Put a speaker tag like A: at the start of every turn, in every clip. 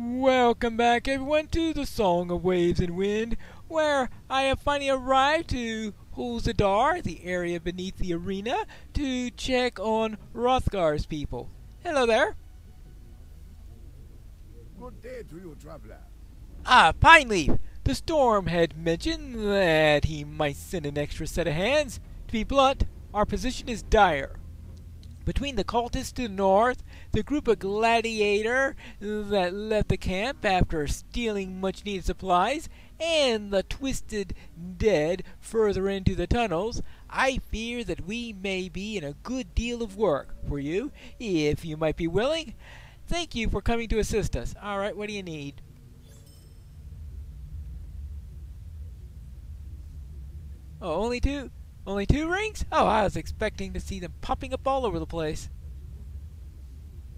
A: Welcome back, everyone, to the Song of Waves and Wind, where I have finally arrived to Hulzadar, the area beneath the arena, to check on Hrothgar's people. Hello there.
B: Good day to you, traveler.
A: Pineleaf! The Storm had mentioned that he might send an extra set of hands. To be blunt, our position is dire. Between the cultists to the north, the group of gladiator that left the camp after stealing much-needed supplies, and the twisted dead further into the tunnels, I fear that we may be in a good deal of work for you, if you might be willing. Thank you for coming to assist us. Alright, what do you need? Oh, only two? Only 2 rings? Oh, I was expecting to see them popping up all over the place.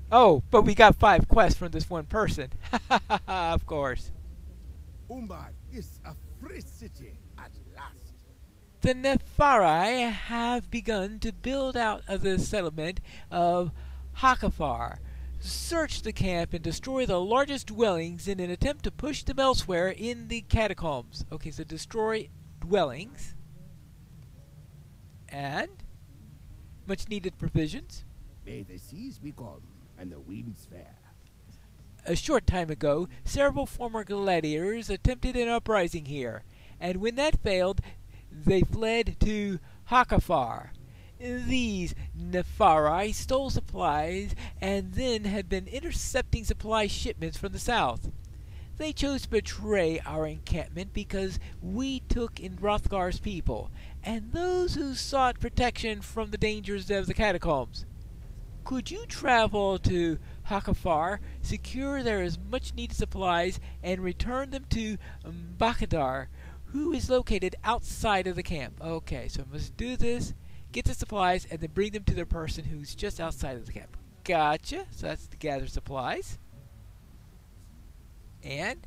A: Oh, but we got 5 quests from this one person. Ha ha ha ha, of course.
B: Umbar is a free city at last.
A: The Nephari have begun to build out of the settlement of Hakafar. Search the camp and destroy the largest dwellings in an attempt to push them elsewhere in the catacombs. Okay, so destroy dwellings. And much needed provisions.
B: May the seas be calm and the winds fair.
A: A short time ago, several former gladiators attempted an uprising here, and when that failed, they fled to Hakafar. These Nephari stole supplies and then had been intercepting supply shipments from the south. They chose to betray our encampment because we took in Hrothgar's people, and those who sought protection from the dangers of the catacombs. Could you travel to Hakafar, secure their much needed supplies, and return them to Bakadar, who is located outside of the camp? Okay, so I must do this, get the supplies, and then bring them to the person who's just outside of the camp. Gotcha. So that's to gather supplies. And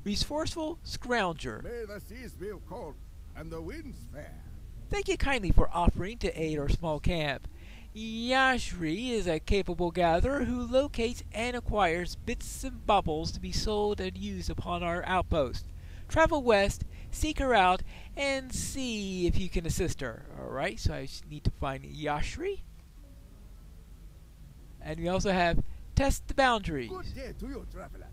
A: resourceful scrounger.
B: May the seas be calm and the winds fair.
A: Thank you kindly for offering to aid our small camp. Yashri is a capable gatherer who locates and acquires bits and baubles to be sold and used upon our outpost. Travel west, seek her out, and see if you can assist her. Alright, so I just need to find Yashri. And we also have test the boundaries.
B: Good day to you, traveler.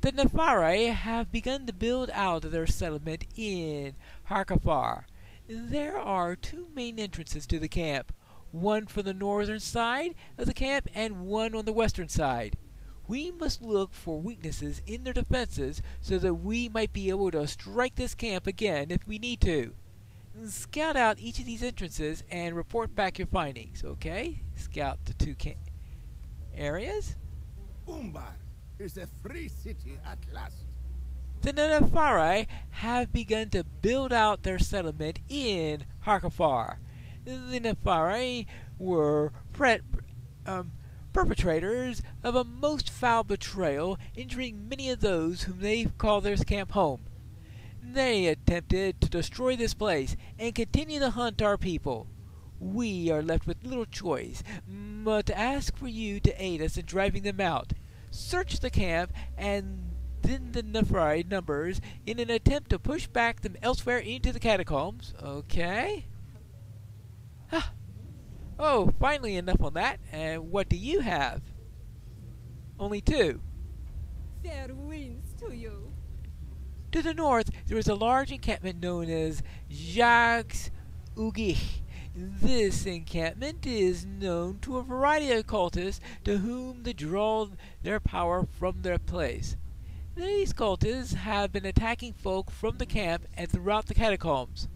A: The Nephari have begun to build out their settlement in Hakafar. There are 2 main entrances to the camp, one from the northern side of the camp and one on the western side. We must look for weaknesses in their defenses so that we might be able to strike this camp again if we need to. Scout out each of these entrances and report back your findings, okay? Scout the 2 areas.
B: Umbar is a free city at last.
A: The Nephari have begun to build out their settlement in Hakafar. The Nephari were perpetrators of a most foul betrayal, injuring many of those whom they call their camp home. They attempted to destroy this place and continue to hunt our people. We are left with little choice but to ask for you to aid us in driving them out. Search the camp and then the Nephari numbers in an attempt to push back them elsewhere into the catacombs. Okay. Oh, finally enough on that. And what do you have? Only 2.
C: Fair winds to you.
A: To the north, there is a large encampment known as MAGIX. This encampment is known to a variety of cultists to whom they draw their power from their place. These cultists have been attacking folk from the camp and throughout the catacombs.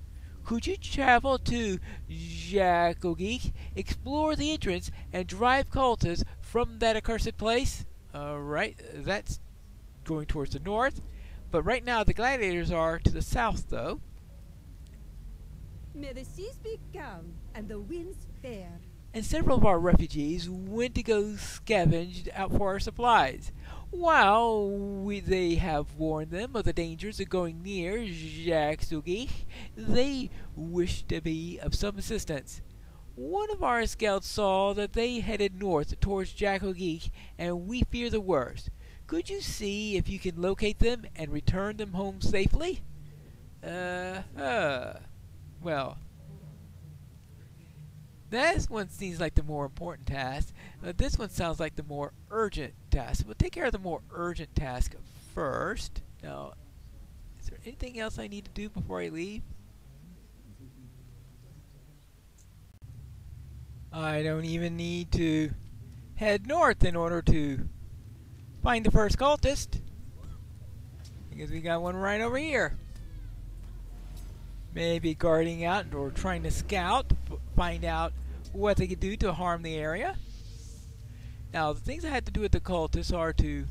A: Could you travel to MAGIX, explore the entrance, and drive cultists from that accursed place? Alright, that's going towards the north. But right now the gladiators are to the south, though.
C: May the seas be calm and the winds fair.
A: And several of our refugees went to go scavenge out for our supplies. While they have warned them of the dangers of going near MAGIX, they wished to be of some assistance. One of our scouts saw that they headed north towards Jacko Geek, and we fear the worst. Could you see if you can locate them and return them home safely? Well, this one seems like the more important task. This one sounds like the more urgent task. We'll take care of the more urgent task first. Now, is there anything else I need to do before I leave? I don't even need to head north in order to find the first cultist, because we got one right over here. Maybe guarding out or trying to scout, find out what they could do to harm the area. Now, the things I had to do with the cultists are to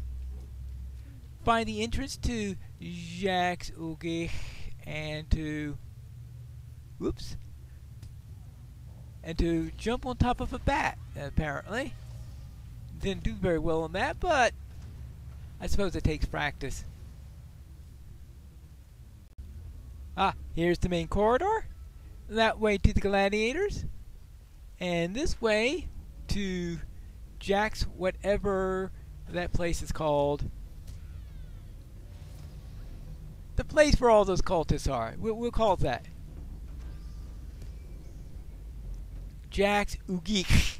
A: find the entrance to MAGIX and to and to jump on top of a bat, apparently. Didn't do very well on that, but I suppose it takes practice. Ah, here's the main corridor. That way to the gladiators. And this way to Jack's, whatever that place is called. The place where all those cultists are. We'll call it that. Jack's Ugich.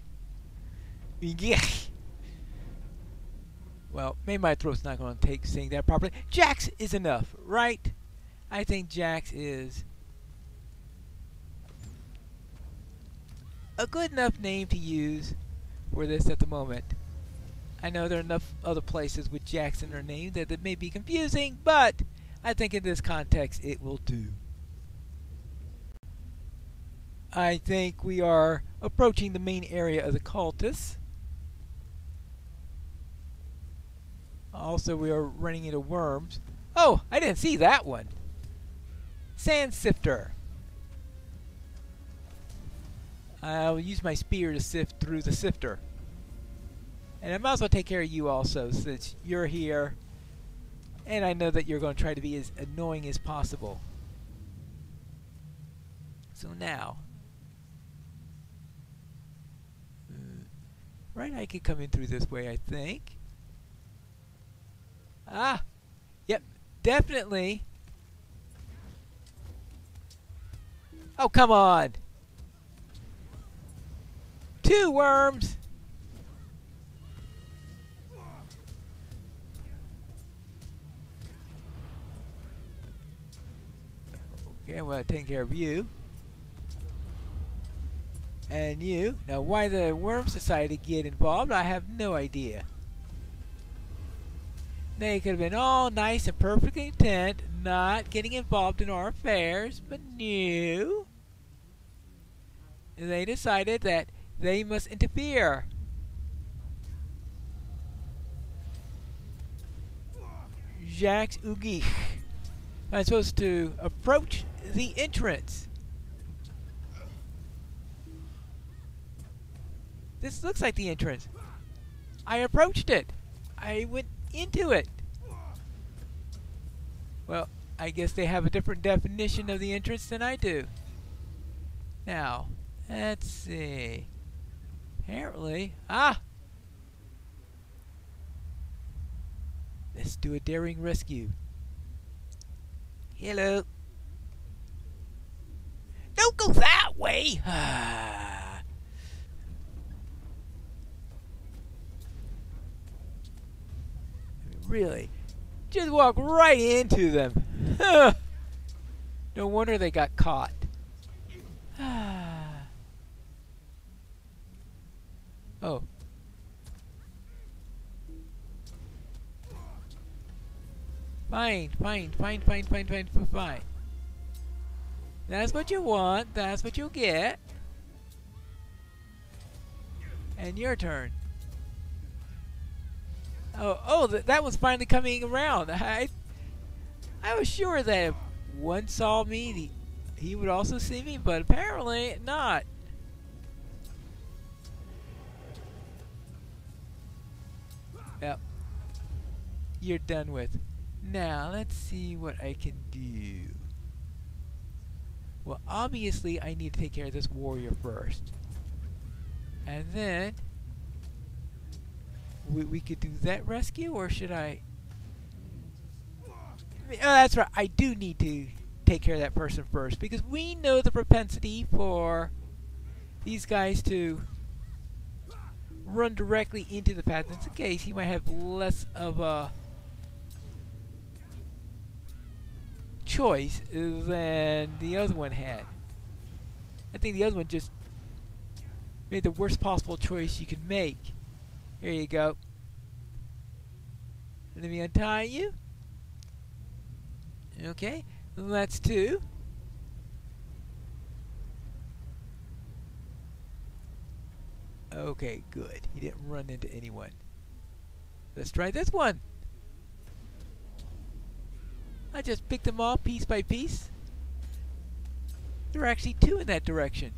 A: Well, maybe my throat's not going to take saying that properly. Jack's is enough, right? I think Jack's is a good enough name to use for this at the moment. I know there are enough other places with Jack's in their name that it may be confusing, but I think in this context it will do. I think we are approaching the main area of the cultists. Also, we are running into worms. Oh, I didn't see that one. Sand sifter. I'll use my spear to sift through the sifter. And I might as well take care of you also, since you're here. And I know that you're going to try to be as annoying as possible. So now. Right, I could come in through this way, I think. Ah! Yep, definitely. Oh, come on! 2 worms! Okay, I'm going to take care of you. And you. Now, why the worms decided to get involved, I have no idea. They could have been all nice and perfectly content, not getting involved in our affairs, but no. They decided that they must interfere. Jacques Ugich. I'm supposed to approach the entrance. This looks like the entrance. I approached it. I went into it. Well, I guess they have a different definition of the entrance than I do. Now, let's see. Apparently, let's do a daring rescue. Hello. Don't go that way. Really, just walk right into them. No wonder they got caught. Oh. Fine. That's what you want. That's what you'll get. And your turn. Oh, that was finally coming around. I was sure that if one saw me, he would also see me, but apparently not. Yep. You're done with. Now, let's see what I can do. Well, obviously, I need to take care of this warrior first. And then we could do that rescue, or should I? Oh, that's right. I do need to take care of that person first because we know the propensity for these guys to run directly into the path. In this case, he might have less of a choice than the other one had. I think the other one just made the worst possible choice you could make. Here you go. Let me untie you. Okay, that's two. Okay, good. He didn't run into anyone. Let's try this one. I just picked them off piece by piece. There are actually two in that direction.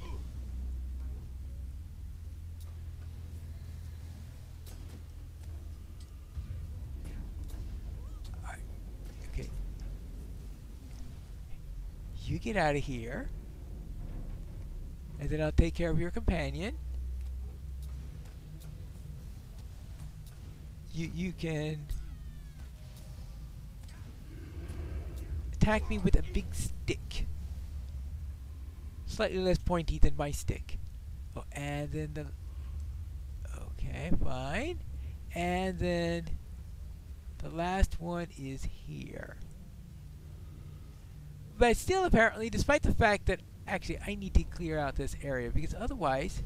A: Okay. You get out of here. And then I'll take care of your companion. You can attack me with a big stick. Slightly less pointy than my stick. Oh, and then the... Okay, fine. And then the last one is here. But still, apparently, despite the fact that... Actually, I need to clear out this area because otherwise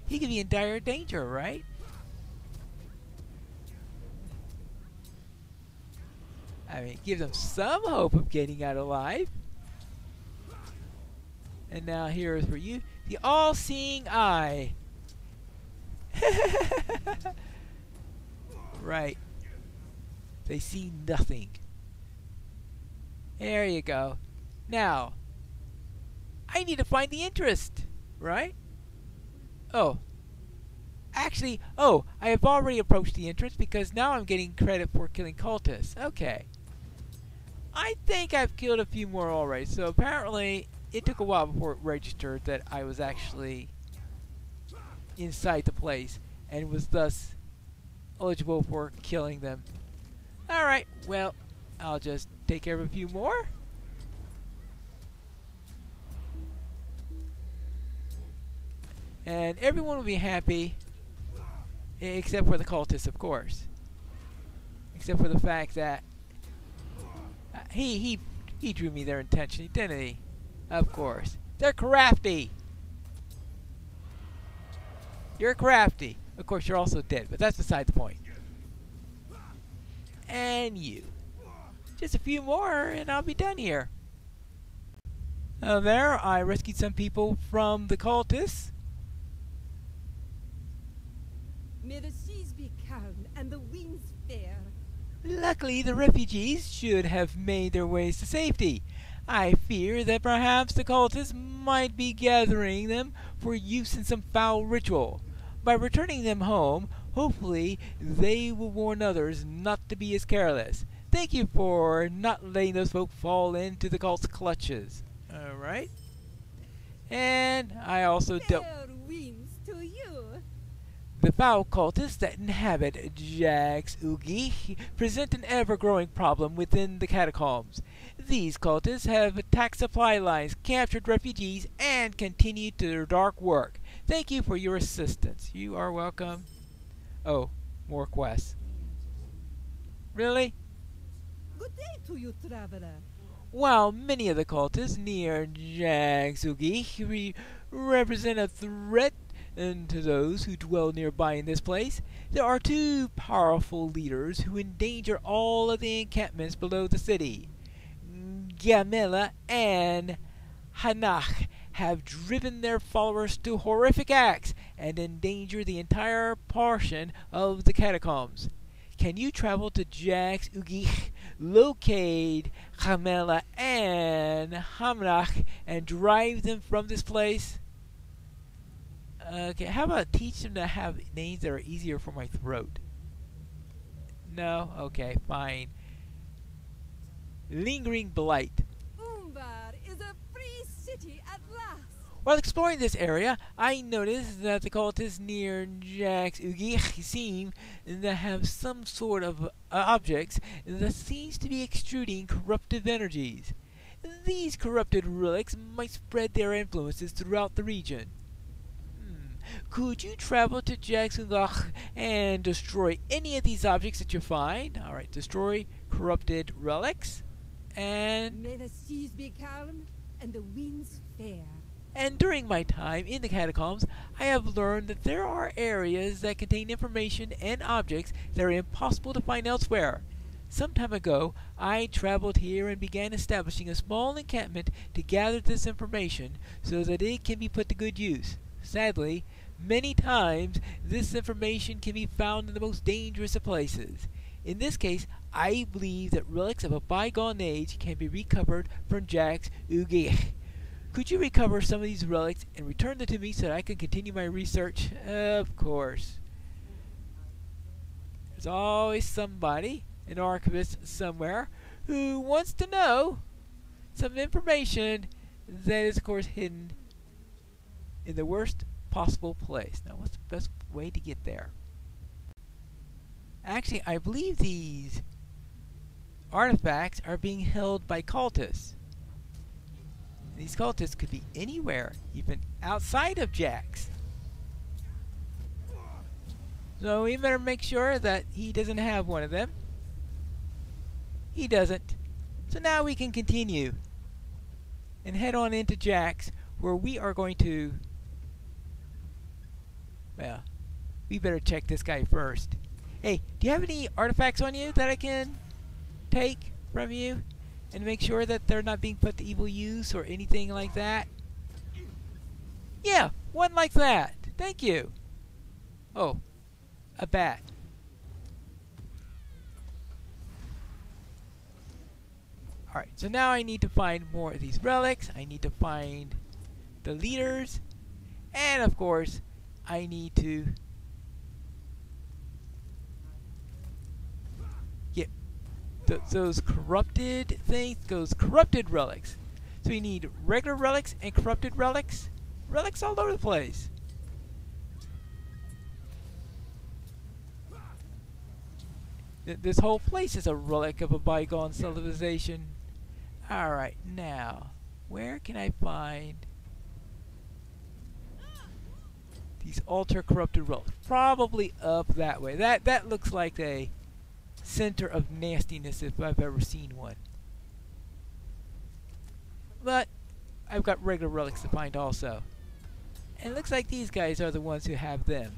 A: he could be in dire danger, right? I mean, give them some hope of getting out alive. And now here is for you, the all-seeing eye. Right. They see nothing. There you go. Now, I need to find the interest, right? Oh. Actually, I have already approached the entrance because now I'm getting credit for killing cultists. Okay. I think I've killed a few more already, so apparently it took a while before it registered that I was actually inside the place and was thus eligible for killing them. Alright, well, I'll just take care of a few more. And everyone will be happy, except for the cultists, of course. Except for the fact that he drew me there intentionally, didn't he? Of course. They're crafty. You're crafty. Of course, you're also dead, but that's beside the point. And you. Just a few more, and I'll be done here. There, I rescued some people from the cultists.
C: May the seas be calm and the winds fair.
A: Luckily, the refugees should have made their ways to safety. I fear that perhaps the cultists might be gathering them for use in some foul ritual. By returning them home, hopefully they will warn others not to be as careless. Thank you for not letting those folk fall into the cult's clutches. Alright. And I also dealt...
C: Fair winds to you.
A: The foul cultists that inhabit Jax Ugi present an ever-growing problem within the catacombs. These cultists have attacked supply lines, captured refugees, and continued their dark work. Thank you for your assistance. You are welcome. Oh, more quests. Really?
C: Good day to you, traveler.
A: While many of the cultists near Jax Ugi represent a threat and to those who dwell nearby in this place, there are two powerful leaders who endanger all of the encampments below the city. Gamela and Hanach have driven their followers to horrific acts and endanger the entire portion of the catacombs. Can you travel to Jax Ugi, locate Gamela and Hanach, and drive them from this place? Okay, how about teach them to have names that are easier for my throat? No? Okay, fine. Lingering Blight.
C: Umbar is a free city at last.
A: While exploring this area, I noticed that the cultists near Jack's Ugich seem to have some sort of objects that seems to be extruding corruptive energies. These corrupted relics might spread their influences throughout the region. Could you travel to Jack's Ugich and destroy any of these objects that you find? Alright, destroy corrupted relics. And
C: May the seas be calm and the winds fair.
A: And during my time in the catacombs, I have learned that there are areas that contain information and objects that are impossible to find elsewhere. Some time ago, I traveled here and began establishing a small encampment to gather this information so that it can be put to good use. Sadly, many times this information can be found in the most dangerous of places. In this case, I believe that relics of a bygone age can be recovered from Jack's Ugich. Could you recover some of these relics and return them to me so that I can continue my research? Of course. There's always somebody, an archivist somewhere, who wants to know some information that is, of course, hidden in the worst possible place. Now, what's the best way to get there? Actually, I believe these artifacts are being held by cultists. These cultists could be anywhere, even outside of Jack's. So we better make sure that he doesn't have one of them. He doesn't. So now we can continue and head on into Jack's, where we are going to... Well, we better check this guy first. Hey, do you have any artifacts on you that I can take from you? And make sure that they're not being put to evil use or anything like that? Yeah, one like that. Thank you. Oh, a bat. Alright, so now I need to find more of these relics. I need to find the leaders. And of course, I need to get those corrupted things, those corrupted relics. So you need regular relics and corrupted relics. Relics all over the place. This whole place is a relic of a bygone civilization. Alright, now, where can I find these altar corrupted relics? Probably up that way. That looks like a center of nastiness if I've ever seen one. But I've got regular relics to find also. And it looks like these guys are the ones who have them.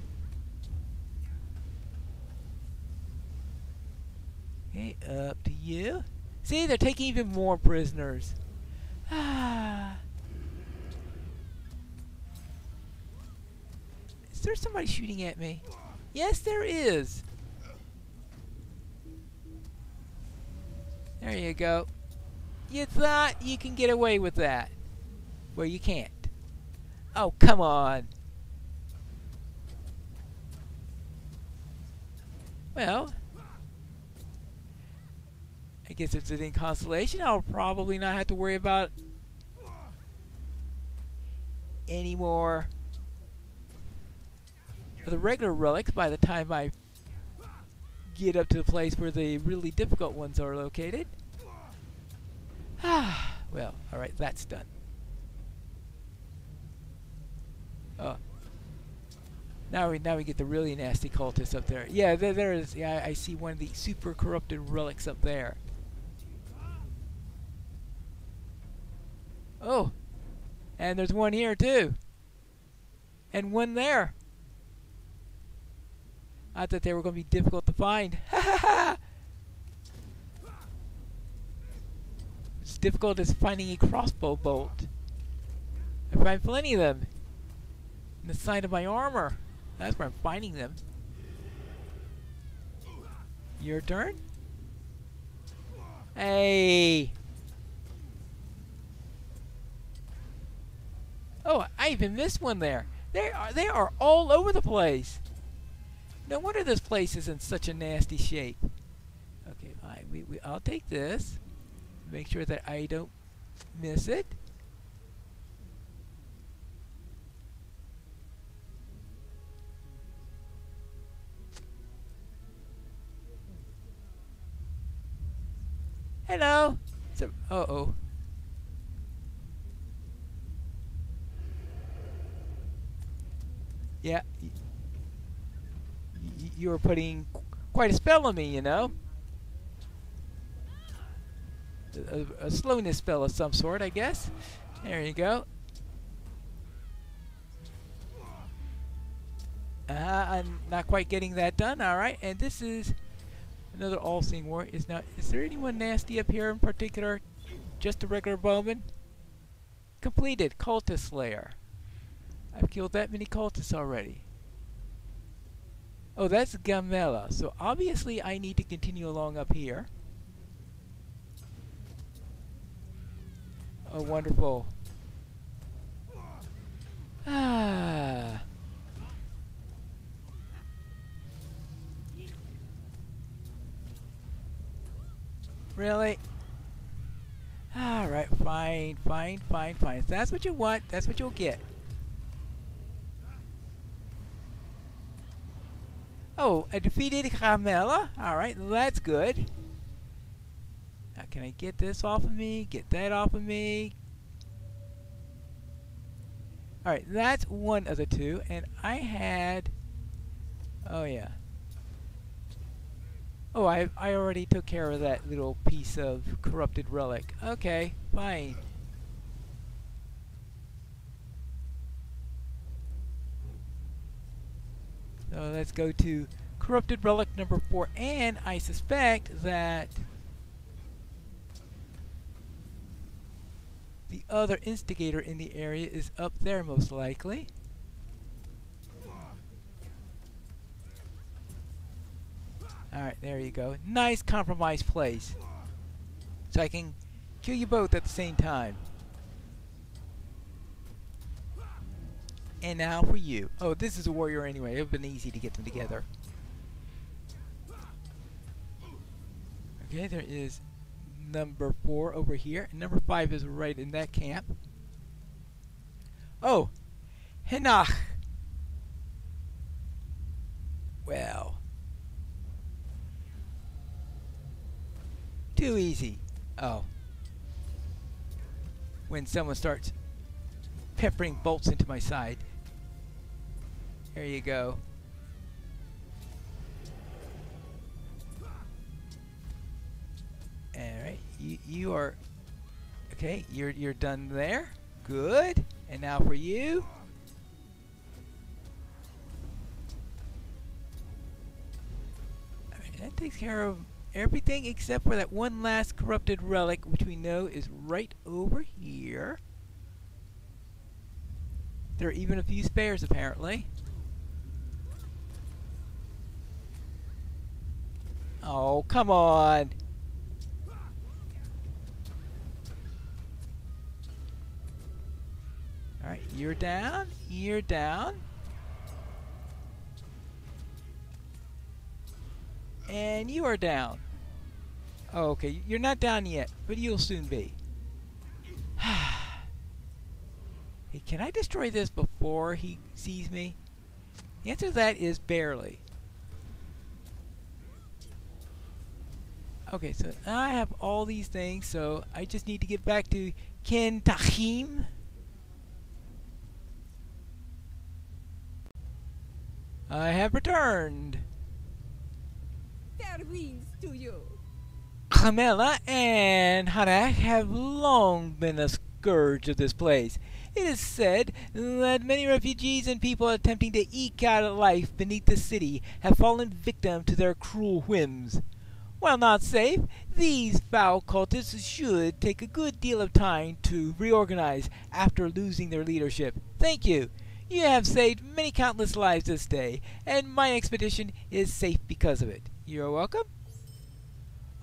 A: Okay, up to you. See, they're taking even more prisoners. Is there somebody shooting at me? Yes, there is. There you go. You thought you can get away with that. Well, you can't. Oh, come on. Well, I guess if it's in consolation, I'll probably not have to worry about any more of the regular relics by the time I get up to the place where the really difficult ones are located. Well, alright, that's done. Oh. Now we get the really nasty cultists up there. Yeah, there is. Yeah, I see one of the super corrupted relics up there. Oh, and there's one here too, and one there. I thought they were going to be difficult to find. It's difficult as finding a crossbow bolt. I find plenty of them in the side of my armor. That's where I'm finding them. Your turn? Hey! Oh, I even missed one there. They are all over the place. No wonder this place is in such a nasty shape. Okay, fine. I'll take this. Make sure that I don't miss it. Hello. Uh-oh. Yeah. You were putting quite a spell on me, you know. A slowness spell of some sort, I guess. There you go. I'm not quite getting that done. All right, and this is another all-seeing war. Is there anyone nasty up here in particular? Just a regular bowman? Completed. Cultist Slayer. I've killed that many cultists already. Oh, that's Gamela. So obviously I need to continue along up here. Oh, wonderful. Ah. Really? Alright, fine. If that's what you want, that's what you'll get. Oh, I defeated Carmela? Alright, that's good. Now, can I get this off of me? Get that off of me? Alright, that's one of the two. And I had... Oh, yeah. Oh, I already took care of that little piece of corrupted relic. Okay, fine. So let's go to corrupted relic number 4, and I suspect that the other instigator in the area is up there most likely. Alright, there you go. Nice compromised place. So I can kill you both at the same time. And now for you. Oh, this is a warrior anyway. It would have been easy to get them together. Okay, there is number 4 over here. And number 5 is right in that camp. Oh! Henach! Well. Too easy. Oh. When someone starts peppering bolts into my side. There you go. Alright, you are okay, you're done there. Good. And now for you. Alright, that takes care of everything except for that one last corrupted relic, which we know is right over here. There are even a few spares, apparently. Oh, come on! Alright, you're down. You're down. And you are down. Oh, okay, you're not down yet, but you'll soon be. Hey, can I destroy this before he sees me? The answer to that is barely. Okay, so now I have all these things, so I just need to get back to Kentachim. I have returned.
C: Fair winds to you.
A: Camilla and Hanak have long been a scourge of this place. It is said that many refugees and people attempting to eke out a life beneath the city have fallen victim to their cruel whims. While not safe, these foul cultists should take a good deal of time to reorganize after losing their leadership. Thank you. You have saved many countless lives this day, and my expedition is safe because of it. You're welcome.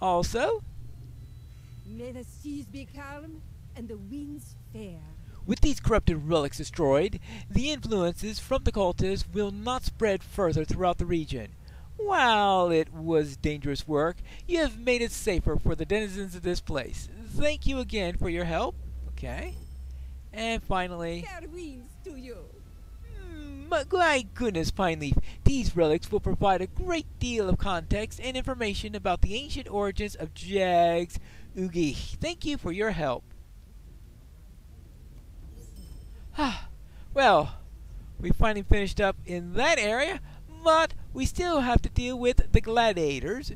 A: Also,
C: May the seas be calm and the winds fair.
A: with these corrupted relics destroyed, the influences from the cultists will not spread further throughout the region. While it was dangerous work, you have made it safer for the denizens of this place. Thank you again for your help. Okay. And finally,
C: Fair winds to you.
A: My goodness, Pineleaf, these relics will provide a great deal of context and information about the ancient origins of Jags Oogie. Thank you for your help. Well, we finally finished up in that area, but we still have to deal with the gladiators,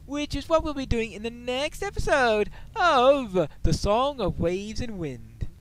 A: which is what we'll be doing in the next episode of The Song of Waves and Winds.